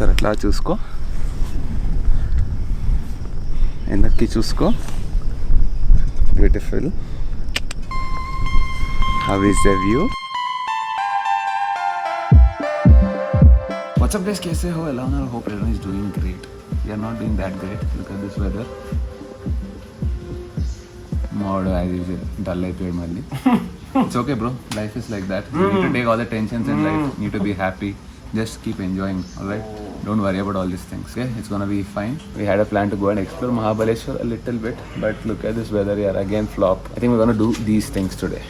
ఒకసారి అట్లా చూసుకో, వెనక్కి చూసుకో. Beautiful. How is the view? WhatsApp guys, कैसे हो? ఎలా ఉన్నారు? hope everyone is doing great. We are not doing that great. Look at this weather. Mod as usual dull అయిపోయాడు మళ్ళీ. It's okay bro, life is like that. You need to take all the tensions in life, you need to be happy, just keep enjoying, alright? Don't worry about all these things, okay? It's gonna be fine. We had a plan to go and explore Mahabaleshwar a little bit, but look at this weather here, again flop. I think we're gonna do these things today.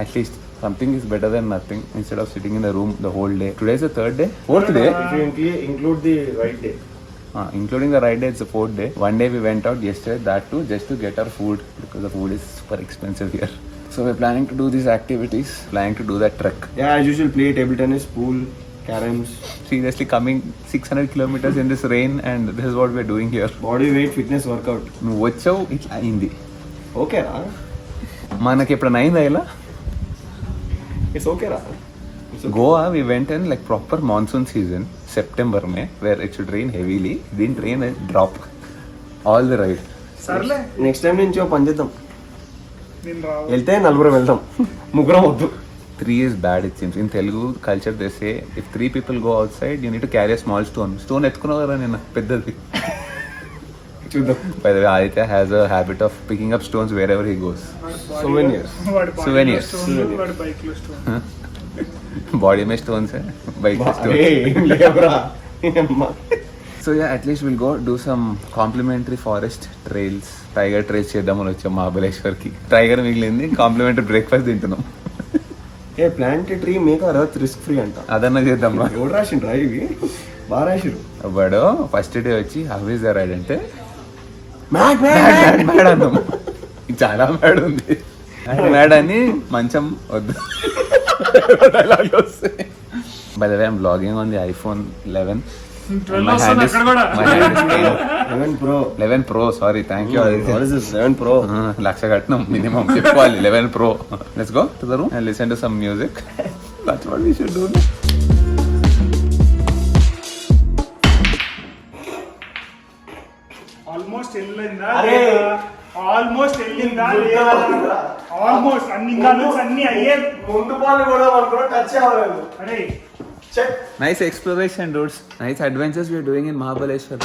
At least something is better than nothing, instead of sitting in the room the whole day. Today is the third day? Fourth day? If you include the right day. Including the right day, it's the fourth day. One day we went out yesterday, that too just to get our food, because the food is super expensive here. So we're planning to do these activities, planning to do that trek. Yeah, as usual, play table tennis, pool, caroms. Seriously, coming 600 kilometers in this rain, and this is what we're doing here. Body weight fitness workout. నువ్వు వచ్చావు ఇట్లా అయింది. Okay రా. మనకి ఎప్పుడైనా అయిందా ఇలా? It's okay రా. Goa, we went in like proper monsoon season, September May, where it should rain heavily. It didn't rain a drop all the ride. సర్లే, నెక్స్ట్ టైం నుంచి పని చేద్దాం. వెళ్తే నలుగురం వెళ్దాం, ముగ్గురం వద్దు. 3 is bad, it seems. In Telugu culture they say if 3 people go outside, you need to carry a small stone. Stone ఎత్తుకున్నావు కదా నేను పెద్దది. చూద్దాం. By the way, Aditya has a habit of picking up stones wherever he goes. Souvenirs. Souvenirs. వాడి bike లో stone. Body में stones है, bike में stones. లేవరా. So yeah, at least we'll go do some complimentary forest trails. Tiger trails చేద్దామని వచ్చాం మహాబలేశ్వర్కి. Tiger మిగిలింది, కాంప్లిమెంటరీ బ్రేక్ఫాస్ట్ తింటున్నాం. A plant tree make our earth risk free అంట. అదన్నా చేద్దాం. ఎవరు రాసిండ్రా ఇవి? బాగా రాసిరు. వాడు ఫస్ట్ డే వచ్చి హౌ ఇస్ ద రైడ్ అంటే మ్యాడ్ మ్యాడ్ అన్నాం. చాలా మ్యాడ్ ఉంది. మ్యాడ్ అని మంచం వద్దు. By the way, I'm vlogging on the iPhone 11. My hand is 11 Pro. Sorry, thank you. What is this? 11 Pro. లక్ష కట్టినాం మినిమం, చెప్పుకోవాలి. 11 Pro. Let's go to the room and listen to some music. That's what we should do. Almost వెళ్ళిందా? Almost వెళ్ళిందా? Almost అన్ని ఇంగాల్స్ అన్ని అయ్యే ముందు పాలు కూడా మనకు టచ్ అవ్వలేదు. అరే Nice exploration, dudes. Nice adventures we are doing in Mahabaleshwar.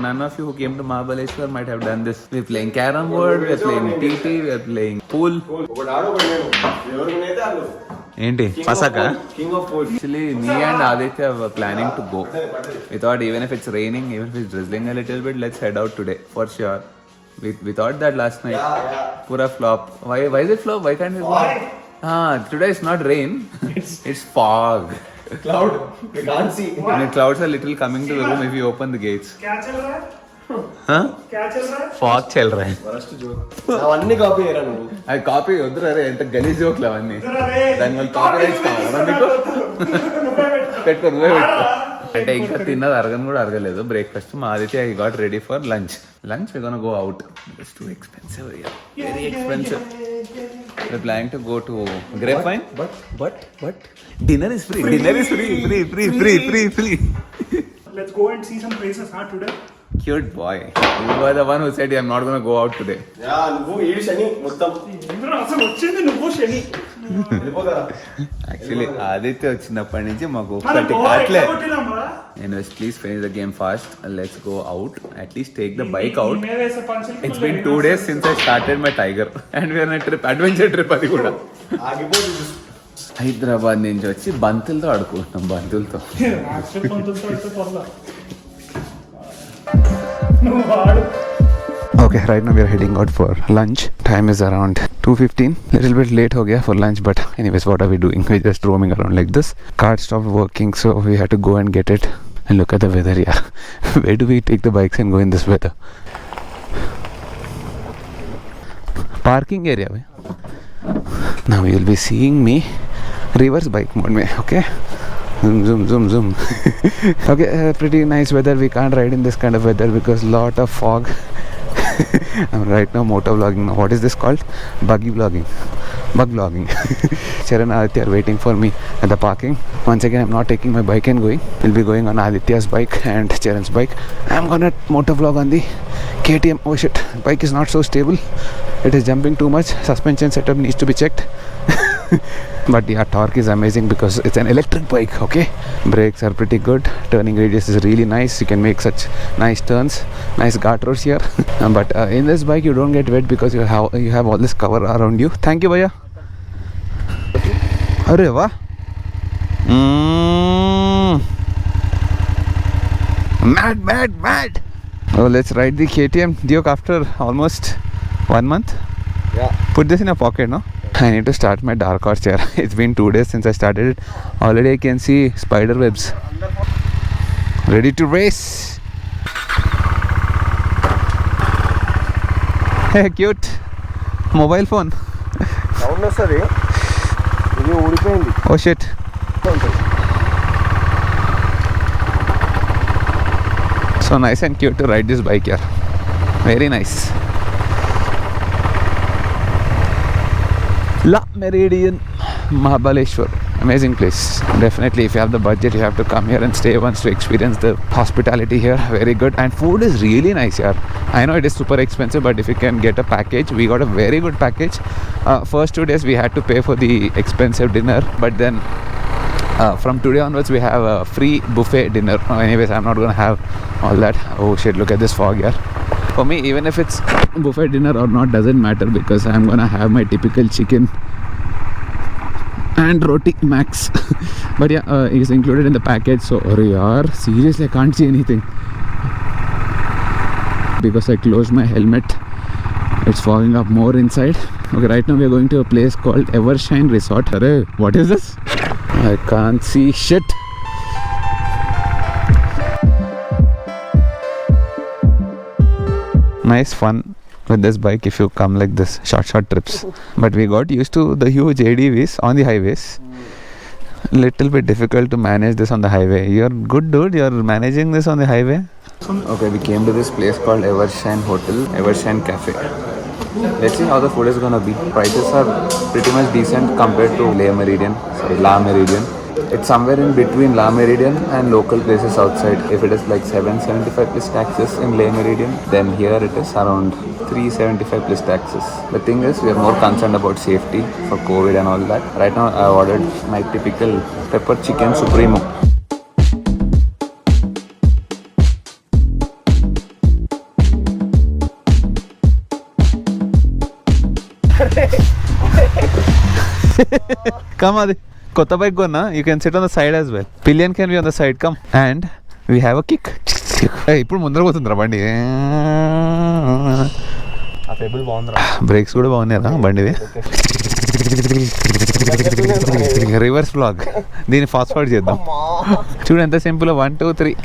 None of you who came to Mahabaleshwar might have done this. We're playing carrom board, we're playing TT, we're playing pool. ఒకటి ఆడు ఒకటి నేను. ఎవరు నేతే ఆడు. ఏంటి పసక? King of pool. Actually, me and Aditya were planning to go. We thought even if it's raining, even if it's drizzling a little bit, let's head out today for sure. We thought that last night. Yeah. Pura flop. Why is it flop? Why can't we go? Today is not rain. It's fog. Cloud. We can't see. And the clouds are little coming to the room if you open the gates. క్యా చల్ రహా high? Huh? క్యా చల్ రహా high? Fog చల్ రహా high. First joke. అవన్నీ copy చేయరా నువ్వు? అది copy వద్దురా రే, ఎంత గలీజ్ జోక్లు అవన్నీ. రే దాని వల్ల కాపీ రైట్స్ కావాలా నీకు? పెట్టుకో, నువ్వే పెట్టుకో. అంటే ఇంకా తిన్నది అరగని కూడా అరగలేదు. బ్రేక్ఫాస్ట్ మా Aditya I got ready for lunch. We gonna go out. It's too expensive here, very expensive. We're planning to go to Grapevine. But dinner is free. Free. Let's go and see some places today. Cute boy. You were the one who said I'm not going to go out today. Yeah నువ్వు ఈ శని మొత్తం. ఇంద్ర అసలు వచ్చింది నువ్వు శని. వెళ్ళిపోతారా? Actually Aditya వచ్చినప్పటి నుంచి మాకు మనం ఒకటి గోవా కాట్లే. ఎట్లా కొట్టినామా? Anyways, please finish the game fast and let's go out. At least take the bike out. నీ మీద వేసే పంచులకి It's been 2 days since I started my Tiger and we are on a trip, adventure trip అది కూడా. ఆగిపోతుంది. హైదరాబాద్ నుంచి వచ్చి బంతులతో ఆడుకుంటున్నాం, బంతులతో. Actual పంచులతో అయితే పర్లా. నువ్వు ఆడు. Okay, right now we are heading out for lunch. Time is around 2:15. Little bit late ho gaya for lunch, but anyways, what are we doing? We're just roaming around like this. Car stopped working, so we had to go and get it. And look at the weather, yeah. Where do we take the bikes and go in this weather? Parking area mein. Now you'll be seeing me reverse bike mode mein, okay? Zoom. Okay, pretty nice weather. We can't ride in this kind of weather because lot of fog. I'm right now motor vlogging. What is this called? Buggy vlogging. Bug vlogging. Charan and Aditya are waiting for me at the parking. Once again, I'm not taking my bike and going. We'll be going on Aditya's bike and Charan's bike. I'm gonna motor vlog on the KTM. Oh shit, bike is not so stable. It is jumping too much. Suspension setup needs to be checked. But yeah, torque is amazing because it's an electric bike. Okay, brakes are pretty good. Turning radius is really nice. You can make such nice turns, nice guardrails here. But in this bike you don't get wet because you have all this cover around you. Thank you, bhaiya. Arre wah. Mad. Oh, let's ride the KTM Duke after almost 1 month. Yeah. Put this in a pocket, no? I need to start my dark horse chair. It's been 2 days since I started it. Already I can see spider webs. Ready to race. Hey, cute. Mobile phone. Sound వస్తుంది ఇది ఊడిపోయింది. Oh shit. So nice and cute to ride this bike here. Very nice. La Meridian, Mahabaleshwar. Amazing place. Definitely, if you have the budget, you have to come here and stay once to experience the hospitality here. Very good. And food is really nice here. I know it is super expensive, but if you can get a package, we got a very good package. First 2 days, we had to pay for the expensive dinner. But then, from today onwards, we have a free buffet dinner. Anyways, I'm not going to have all that. Oh shit, look at this fog here. For me, even if it's buffet dinner or not, doesn't matter because I'm gonna have my typical chicken and roti max. But yeah, it's included in the package. So yaar, seriously, I can't see anything because I closed my helmet. It's fogging up more inside. Okay, right now we are going to a place called Evershine Resort. Arre, what is this? I can't see shit. Nice fun with this bike if you come like this short trips. But we got used to the huge ADVs on the highways. Little bit difficult to manage this on the highway. You're good, dude. You're managing this on the highway. Okay, we came to this place called Evershine Hotel, Evershine Cafe. Let's see how the food is gonna be. Prices are pretty much decent compared to La Meridian. It's somewhere in between La Meridian and local places outside. If it is like 775 plus taxes in La Meridian, then here it is around 375 plus taxes. The thing is, we are more concerned about safety for COVID and all that. Right now, I ordered my typical pepper chicken supremo. Come Adi. Kota bike go na, you can sit on the side as well. Pillion can be on the side, come. And we have a kick. Hey, ఇప్పుడు ముందర పోతుందిరా బండి. ఆ table బాగుందిరా. Brakes కూడా బాగున్నాయరా బండివి. Reverse బ్లాగ్. దీన్ని ఫాస్ట్ ఫార్వర్డ్ చేద్దాం. చూడు ఎంత సింపుల్. 1 2 3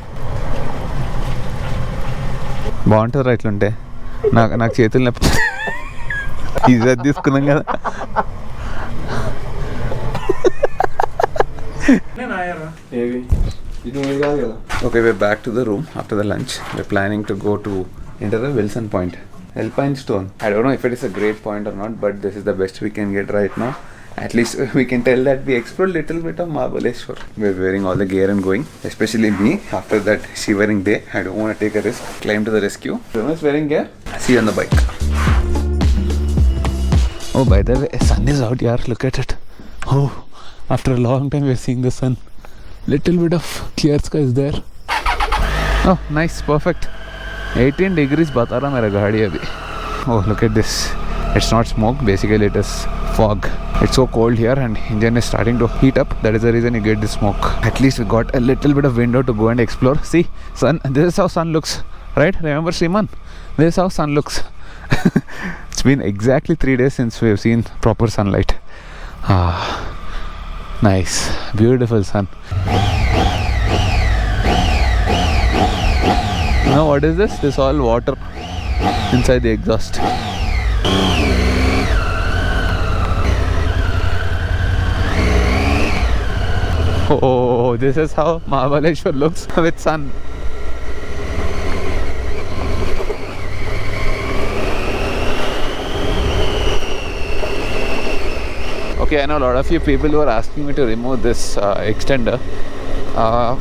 బాగుంటుందిరా ఇట్లుంటే. నాకు చేతులు నొప్పి. ఇది తీసుకున్నాం కదా. Okay, we're back to the room after the lunch. We're planning to go to Wilson Point, Alpine Stone. I don't know if it is a great point or not, but this is the best we can get right now. At least we can tell that we explored a little bit of Mahabaleshwar. We're wearing all the gear and going, especially me. After that shivering day, I don't want to take a risk. Climb to the rescue. Everyone's wearing gear. See you on the bike. Oh, by the way, sun is out, yaar. Look at it. Oh, after a long time we're seeing the sun. Little bit of clear sky is there. Oh, nice, perfect. 18 degrees bata raha mera gaadi abhi. Oh, look at this. It's not smoke, basically it is fog. It's so cold here and engine is starting to heat up. That is the reason you get this smoke. At least we got a little bit of window to go and explore. See, sun. This is how sun looks, right? Remember Shriman? This is how sun looks. It's been exactly 3 days since we have seen proper sunlight. Nice, beautiful sun. Now what is this? This is all water inside the exhaust. Oh, this is how Mahabaleshwar looks with sun. Okay, I know a lot of you people who are asking me to remove this extender.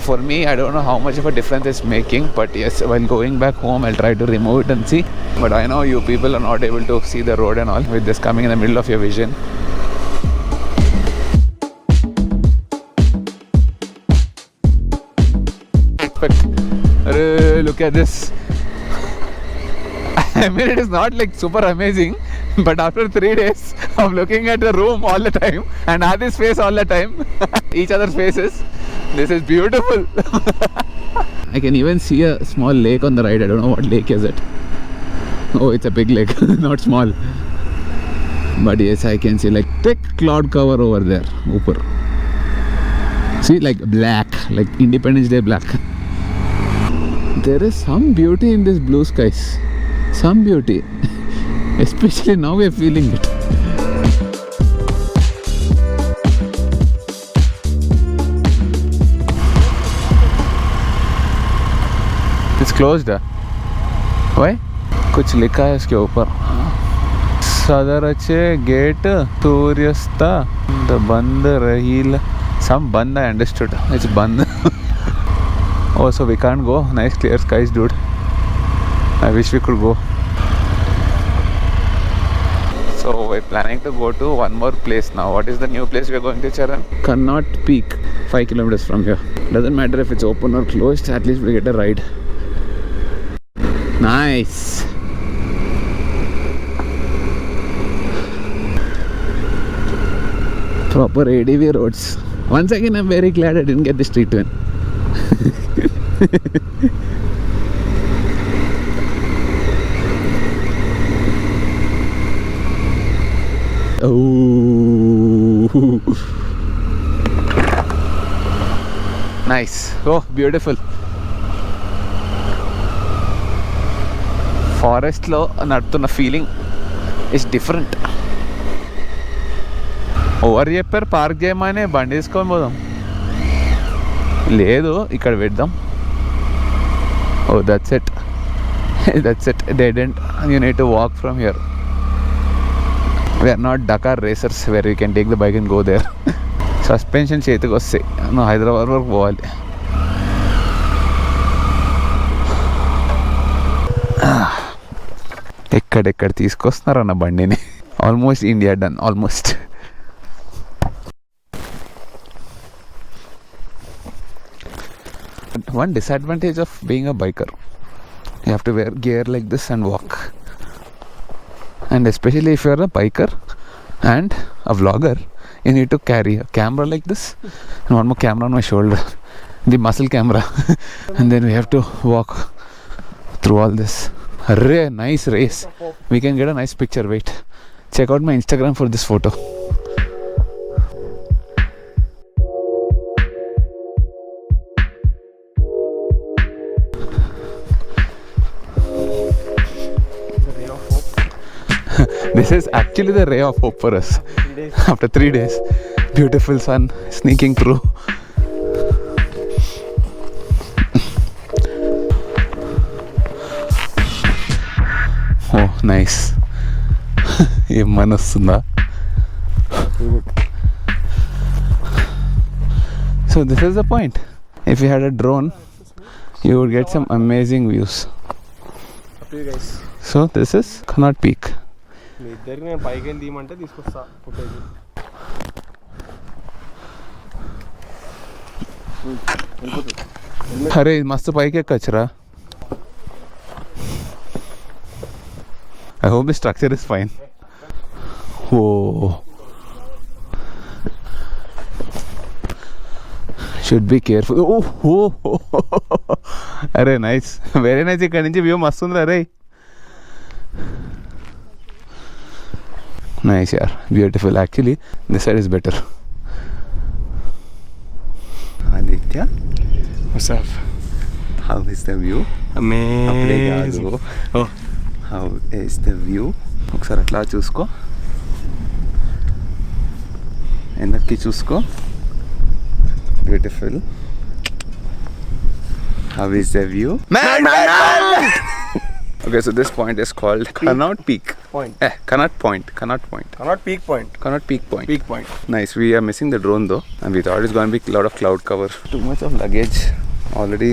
For me, I don't know how much of a difference it's making, but yes, while going back home, I'll try to remove it and see. But I know you people are not able to see the road and all with this coming in the middle of your vision. Look at this. I mean, it is not like super amazing, but after 3 days of looking at the room all the time and Adi's face all the time, each other's faces, this is beautiful. I can even see a small lake on the right. I don't know what lake is it. Oh, it's a big lake, not small. But yes, I can see like thick cloud cover over there. Upar. See, like black, like Independence Day black. There is some beauty in these blue skies. Some beauty. Especially now we are feeling it. It's closed. Why? कुछ लिखा है इसके ऊपर. सदरचे gate सूर्यास्त बंद Raheel. Some band, I understood. It's band. Oh, so we can't go. Nice clear skies, dude. I wish we could go. So we're planning to go to one more place now. What is the new place we're going to, Charan? Connaught Peak, 5 kilometers from here. Doesn't matter if it's open or closed, at least we get a ride. Nice. Proper ADV roads. Once again, I'm very glad I didn't get the street twin. Oh, nice. Oh, beautiful. Forest lo nadutunna feeling is different. Owner చెప్పారు park చేయమని బండి తీసుకొని పోదాం. లేదు ఇక్కడ పెడదాం. Oh that's it. That's it. Dead end. You need to walk from here. We're not Dakar racers where you can take the bike and go there. Suspension చేతికి వస్తాయి. నువ్వు హైదరాబాద్ వరకు పోవాలి. ఎక్కడెక్కడ తీసుకొస్తున్నారన్న బండిని. Almost India done. Almost. One disadvantage of being a biker, you have to wear gear like this and walk. And especially if you're a biker and a vlogger, you need to carry a camera like this and one more camera on my shoulder, the muscle camera. And then we have to walk through all this. Array, nice race. We can get a nice picture. Wait, check out my Instagram for this photo. This is actually the ray of hope for us. After 3 days, beautiful sun sneaking through. Oh, nice. Em manostunda. So this is the point. If you had a drone, you would get some amazing views. Up to you guys. So this is Connaught Peak. మీ ఇద్దరికి నేను పైకి వెళ్ళి తీయమంటే తీసుకొస్తా footage. అరే మస్తు పైకి ఎక్కచ్చురా. I hope the structure is fine. Oh, should be careful. Oh. అరే nice. Very nice. ఇక్కడ నుంచి వ్యూ మస్తు ఉంది. అరే nice, yaar. Beautiful. Actually, this side is better. Aditya, What's up? how is the view? Amazing. Oh, How is the view? ఒకసారి అట్లా చూసుకో. వెనక్కి చూసుకో. Beautiful. How is the view? Man! Okay, so this point is called Connaught Peak. point. Cannot point. Cannot peak point. Cannot peak point. Peak point. Nice. We are missing the drone though, and we thought it's going to be a lot of cloud cover. Too much of luggage. Already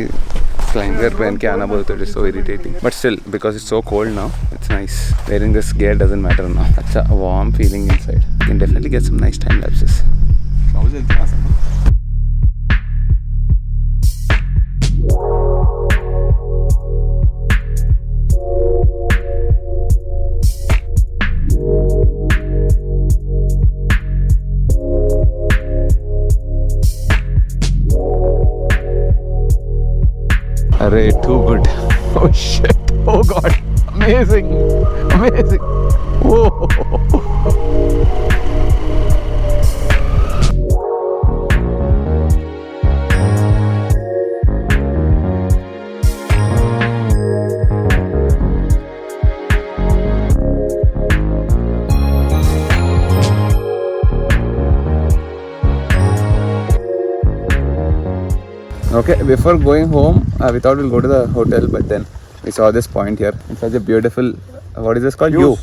flying gear पहन के आना बोलते, it is so irritating. But still, because it's so cold now, it's nice. Wearing this gear doesn't matter now. अच्छा, warm feeling inside. You can definitely get some nice time lapses. Array, too good. Oh shit. Oh god. Amazing. Amazing. Whoa. Okay, before going home, we thought we'll go to the hotel, but then we saw this point here. It's such a beautiful, what is this called? Hues.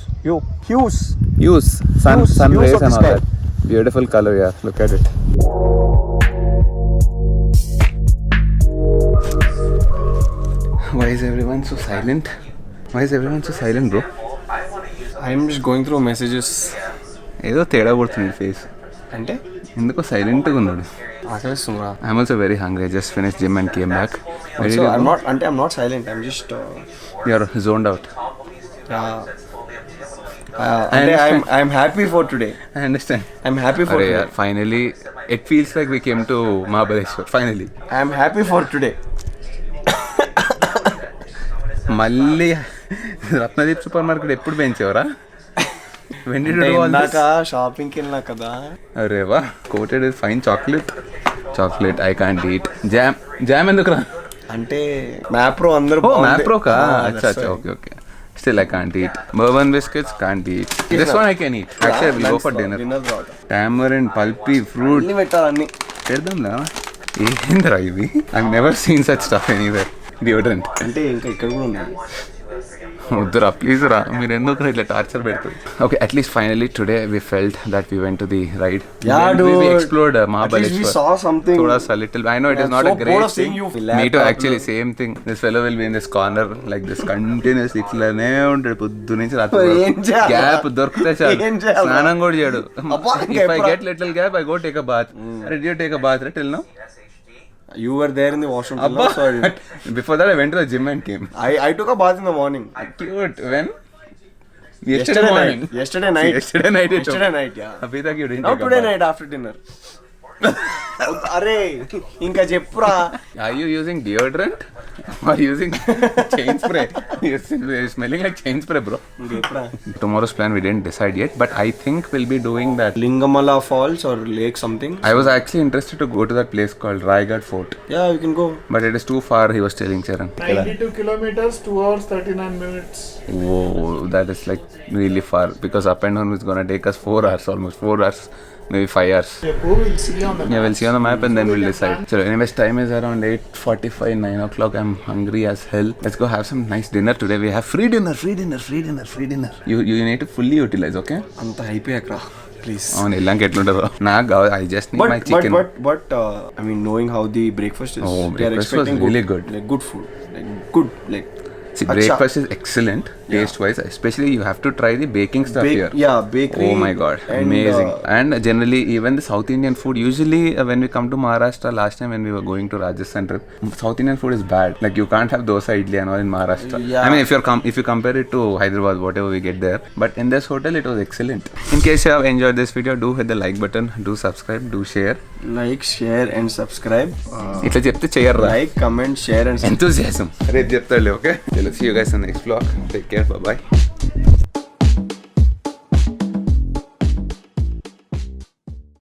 Sun Hues rays of the and all sky. that. Beautiful color, yeah. Look at it. Why is everyone so silent? Why is everyone so silent, bro? I'm just going through messages. ఏదో తేడా పడుతుంది face. అంటే ఎందుకో సైలెంట్గా ఉన్నాడు. ఆకలిస్తుందిరా. I'm also very hungry. I just finished gym and came back. Where did So you I'm go? not silent. I'm just You're zoned out. I'm happy for today. I understand. I'm happy for Arey, today. yaar, finally, it feels like we came to Mahabaleshwar. Finally. I'm happy for today. మళ్ళీ Ratnadeep super market ఎప్పుడు పెంచేవరా? When did you do all this? షాపింగ్కి వెళ్ళినా కదా. అరే వా, coated with fine chocolate. I can't eat. Jam ఎందుకురా? అంటే మ్యాప్రో అందరూ మ్యాప్రో కా? అచ్చా okay. Still I can't eat. Bourbon biscuits can't eat. This one I can eat. Actually we'll go for dinner. Tamarind, pulpy fruit. అన్ని పెట్టాలి. పెడదాంలా. ఏంద్రా ఇది? I've never seen such stuff anywhere. Deodorant. అంటే ఇంకా ఇక్కడ కూడా ఉంది. వద్దురా ప్లీజ్ రా, మీరు ఎందుకు ఇట్లా టార్చర్ పెడతారు? Okay, at least finally today we felt that we went to the ride. Yeah, dude. We explored Mahabaleshwar. At least we saw something. Thoda sa little. I know it is not so a great of seeing thing. you. Me too, actually same thing. This fellow will be in this corner like this continuously ఇట్లానే ఉంటాడు పొద్దు నుంచి రాత్రి. ఏం చేయాలి? Gap దొరికితే చాలు. ఏం చేయాలి? స్నానం కూడా చేయడు. అబ్బా, If I get little gap I go take a bath. Did you take a bath till now? You were there in the washroom. Abba. Sorry. Before that I went to the gym and came. I took a bath in the morning. Cute. When? Yesterday morning. Yesterday night. Yesterday night. Yesterday night, yeah. Abhi tak you didn't Now take a today bath. night after dinner. అరే ఇంకా చెప్పురా. Are you using deodorant or using chain spray? You're smelling like chain spray, bro. Tomorrow's plan we didn't decide yet, but I think we'll be doing that. Lingamala Falls or lake something. I was actually interested to go to that place called Raigad Fort, Yeah, we can go. but it is too far. He was telling Charan. 92 kilometers, 2 hours 39 minutes. Whoa, that is like really far because up and down is gonna take us 4 hours, almost 4 hours. Maybe 5 hours. We'll see on the Yeah, we'll see on the map and then we'll decide. So anyways, time is around 8:45, 9 o'clock. I'm hungry as hell. Let's go have some nice dinner today. We have free dinner. You need to fully utilize, okay? అంత అయిపోయాకరా please. అవును ఇల్లాంకి ఎట్లుంటుందో నాకు కావాలి. I just need my chicken. But I mean, knowing how the breakfast is, Oh, they are breakfast was expecting really good. Like good food, like good, like See, breakfast is excellent taste-wise. Especially you have to try the baking stuff here. Yeah, bakery. Oh my god, amazing. And generally, even the South Indian food. Usually, when we come to Maharashtra, last time when we were going to Rajasthan trip, South Indian food is bad. Like you can't have dosa, idli, and all in Maharashtra. Yeah. I mean, if you compare it to Hyderabad, whatever we get there, but in this hotel, it was excellent. In case you have enjoyed this video, do hit the like button, do subscribe, do share. Like, share and subscribe. ఇట్లా చెప్తే చేయర్రా. Like, comment, share and subscribe. Enthusiasm. రేపు చెప్తాడులే, okay? See you guys in the next vlog. Take care. Bye bye.